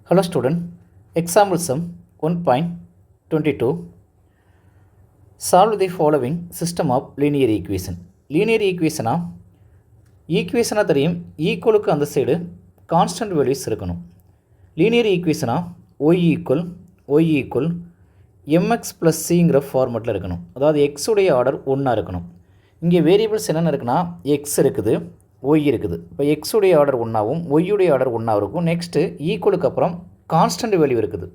Hello student, example sum 1.22. Solve the following system of linear equation. Linear equation ஈக்குவேஷனாக தெரியும் ஈக்குவலுக்கு அந்த side constant values இருக்கணும். Linear ஈக்குவேஷனாக y equal mx plus சிங்கிற ஃபார்மெட்டில் இருக்கணும். அதாவது எக்ஸுடைய ஆர்டர் ஒன்றா இருக்கணும். இங்கே வேரியபிள்ஸ் என்னென்ன இருக்குன்னா எக்ஸ் இருக்குது, ஒய் இருக்குது. இப்போ எக்ஸுடைய ஆர்டர் ஒன்றாவும் ஒய்யுடைய ஆர்டர் ஒன்றா இருக்கும். நெக்ஸ்ட்டு ஈக்குவலுக்கு அப்புறம் கான்ஸ்டன்ட் வேல்யூ இருக்குது.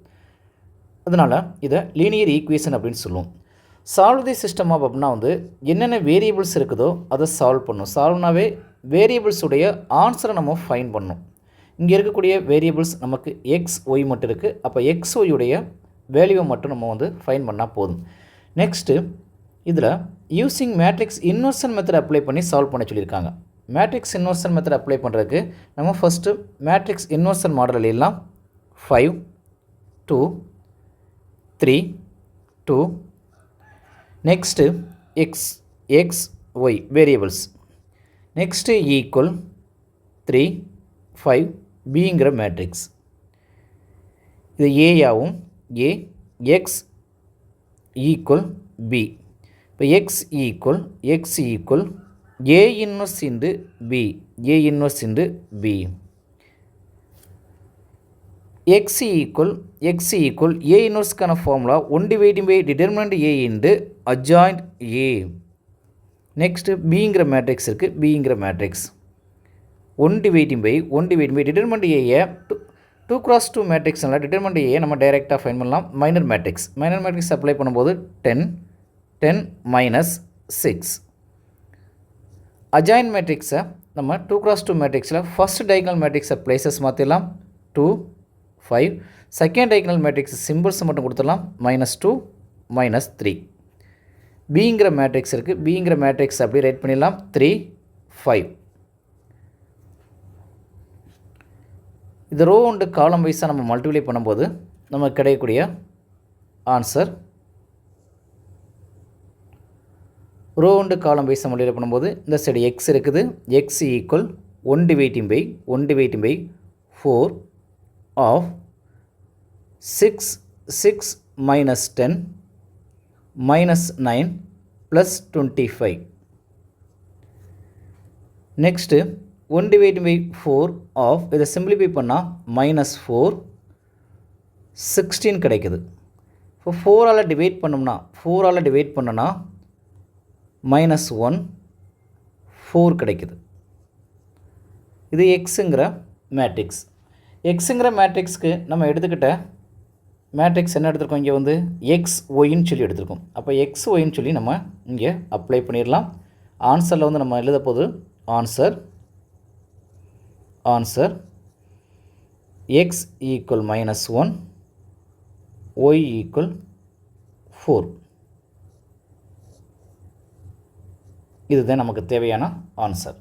அதனால் இதை லீனியர் ஈக்குவேஷன் அப்படின்னு சொல்லுவோம். சால்வ் தி சிஸ்டம் ஆஃப் அப்படின்னா என்னென்ன வேரியபிள்ஸ் இருக்குதோ அதை சால்வ் பண்ணணும். சால்வ்னாவே வேரியபிள்ஸுடைய ஆன்சரை நம்ம ஃபைன் பண்ணணும். இங்கே இருக்கக்கூடிய வேரியபிள்ஸ் நமக்கு எக்ஸ் ஒய் மட்டும் இருக்குது. அப்போ எக்ஸ் ஒய்யுடைய வேல்யூவை மட்டும் நம்ம ஃபைன் பண்ணால் போதும். நெக்ஸ்ட்டு இதில் using matrix inversion method apply பண்ணி சால்வ் பண்ண சொல்லியிருக்காங்க. மேட்ரிக்ஸ் இன்வர்ஷன் மெத்தட் அப்ளை பண்ணுறதுக்கு நம்ம ஃபஸ்ட்டு மேட்ரிக்ஸ் இன்வர்ஷன் மாடல் எழுதலாம். 5 2 3 2. Next x y variables. Next equal 3 5 பிங்கிற மேட்ரிக்ஸ். இது ஏயாவும் ஏ எக்ஸ் ஈக்குவல் பி. இப்போ x equal A inverse into B, A inverse into B. X equal A இன்வர்ஸ்க்கான formula 1 dividing by determinant A into adjoint A. Next பிங்கிற matrix இருக்குது, பிங்கிற matrix 1 dividing by determinant ஏயை 2x2 மேட்ரிக்ஸ்னால determinant ஏயை நம்ம டைரெக்டாக ஃபைன் பண்ணலாம். மைனர் மேட்ரிக்ஸ் அப்ளை பண்ணும்போது 10 10 மைனஸ் 6. அஜாயின் மேட்ரிக்ஸை நம்ம 2x2 மேட்ரிக்ஸில் ஃபஸ்ட் டைகனல் மேட்ரிக்ஸை பிளேசஸ் மாற்றிடலாம். 2 5. செகண்ட் டைகனல் மேட்ரிக்ஸ் சிம்பிள்ஸ் மட்டும் கொடுத்துடலாம். -2 -3. பிங்கிற மேட்ரிக்ஸ் இருக்குது, பிங்கிற மேட்ரிக்ஸ் அப்படியே ரைட் பண்ணிடலாம். 3 5. இது ரோ அண்டு காலம் வைஸாக நம்ம மல்டிப்ளை பண்ணும்போது நமக்கு கிடைக்கக்கூடிய ஆன்சர் ரோ அண்டு காலம் வைஸாக மல்டிப்ளை பண்ணும்போது இந்த சைடு எக்ஸ் இருக்குது. X equal 1 dividing by 4 of 6 minus 10 minus 9 plus 25. Next 1 divided by 4 of இதை simplify பண்ணால் -4 16 கிடைக்குது. இப்போ 4ஆல் டிவைட் பண்ணோம்னா -1 4 கிடைக்குது. இது எக்ஸுங்கிற மேட்ரிக்ஸ். எக்ஸுங்கிற மேட்ரிக்ஸ்க்கு நம்ம எடுத்துக்கிட்ட மேட்ரிக்ஸ் என்ன எடுத்துருக்கோம், இங்கே எக்ஸ் ஒய்ன்னு சொல்லி எடுத்துருக்கோம். அப்போ எக்ஸ் ஒய்ன்னு சொல்லி நம்ம இங்கே அப்ளை பண்ணிடலாம். ஆன்சரில் நம்ம எழுத போது answer X equal -1 Y equal 4. இதுதான் நமக்கு தேவையான ஆன்சர்.